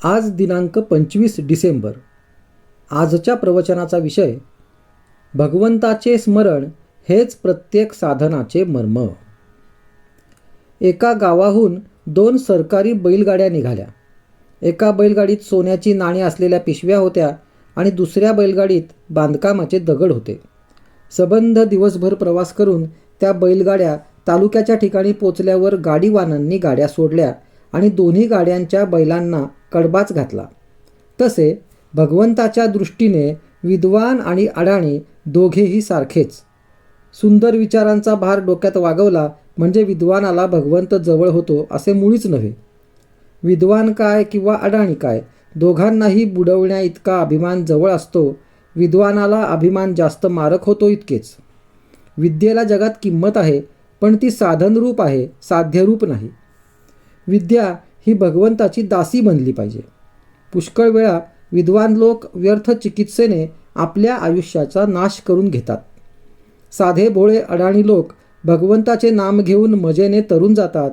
आज दिनांक 25 डिसेंबर. आजच्या प्रवचनाचा विषय भगवंताचे स्मरण हेच प्रत्येक साधनाचे मर्म. एका गावाहून 2 सरकारी बैलगाड्या निघाल्या. एका बैलगाडीत सोन्याची नाणी असलेल्या पिशव्या होत्या आणि दुसऱ्या बैलगाडीत बांधकामाचे दगड होते. सबंध दिवसभर प्रवास करून त्या बैलगाड्या तालुक्याच्या ठिकाणी पोचल्यावर गाडीवानांनी गाड्या सोडल्या आणि दोन्ही गाड्यांच्या बैलांना कडबाच घातला. तसे भगवंताच्या दृष्टीने विद्वान आणि अडाणी दोघेही सारखेच. सुंदर विचारांचा भार डोक्यात वागवला म्हणजे विद्वानाला भगवंत जवळ होतो असे मुळीच नव्हे. विद्वान काय किंवा अडाणी काय, दोघांनाही बुडवण्या इतका अभिमान जवळ असतो. विद्वानाला अभिमान जास्त मारक होतो इतकेच. विद्येला जगात किंमत आहे, पण ती साधनरूप आहे, साध्यरूप नाही. विद्या ही भगवंताची दासी बनली पाहिजे. पुष्कळ वेळा विद्वान लोक व्यर्थ चिकित्सेने आपल्या आयुष्याचा नाश करून घेतात. साधे भोळे अडाणी लोक भगवंताचे नाम घेऊन मजेने तरून जातात.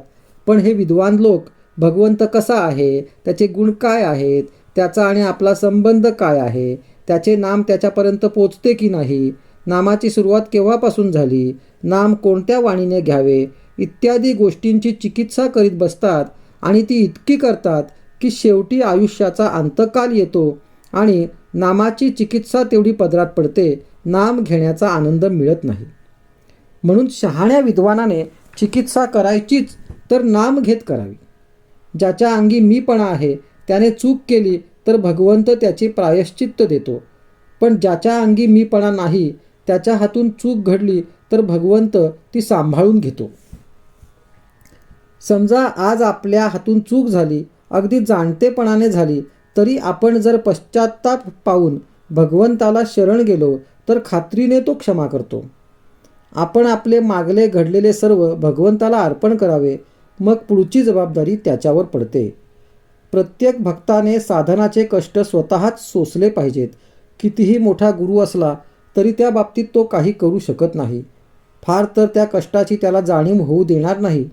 पण हे विद्वान लोक भगवंत कसा आहे, त्याचे गुण काय आहेत, त्याचा आणि आपला संबंध काय आहे, त्याचे नाम त्याच्यापर्यंत पोचते की नाही, नामाची सुरुवात केव्हापासून झाली, नाम कोणत्या वाणीने घ्यावे इत्यादी गोष्टींची चिकित्सा करीत बसतात आणि ती इतकी करतात की शेवटी आयुष्याचा अंतकाल येतो आणि नामाची चिकित्सा तेवढी पदरात पडते, नाम घेण्याचा आनंद मिळत नाही. म्हणून शहाण्या विद्वानाने चिकित्सा करायचीच तर नाम घेत करावी. ज्याच्या अंगी मीपणा आहे त्याने चूक केली तर भगवंत त्याचे प्रायश्चित्त देतो, पण ज्याच्या अंगी मीपणा नाही त्याच्या हातून चूक घडली तर भगवंत ती सांभाळून घेतो. समजा आज आपल्या हातून चूक झाली, अगदी जाणतेपणाने झाली, तरी आपण जर पश्चात्ताप पाहून भगवंताला शरण गेलो तर खात्रीने तो क्षमा करतो. आपण आपले मागले घडलेले सर्व भगवंताला अर्पण करावे, मग पुढची जबाबदारी त्याच्यावर पडते. प्रत्येक भक्ताने साधनाचे कष्ट स्वतःच सोसले पाहिजेत. कितीही मोठा गुरु असला तरी त्या बाबतीत तो काही करू शकत नाही. फार तर त्या कष्टाची त्याला जाणीव होऊ देणार नाही.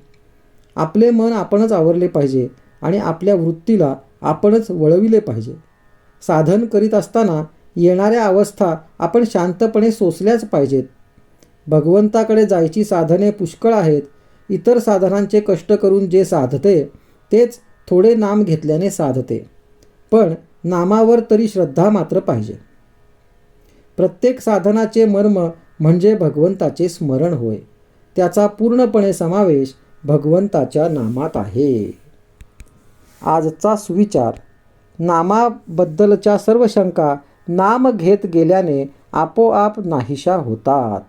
आपले मन आपणच आवरले पाहिजे आणि आपल्या वृत्तीला आपणच वळविले पाहिजे. साधन करीत असताना येणाऱ्या अवस्था आपण शांतपणे सोसल्याच पाहिजेत. भगवंताकडे जायची साधने पुष्कळ आहेत. इतर साधनांचे कष्ट करून जे साधते तेच थोडे नाम घेतल्याने साधते, पण नामावर तरी श्रद्धा मात्र पाहिजे. प्रत्येक साधनाचे मर्म म्हणजे भगवंताचे स्मरण होय. त्याचा पूर्णपणे समावेश भगवंताच्या नामात आहे. आजचा सुविचार: नामाबद्दलच्या सर्व शंका नाम घेत गेल्याने आपोआप नाहीशा होतात.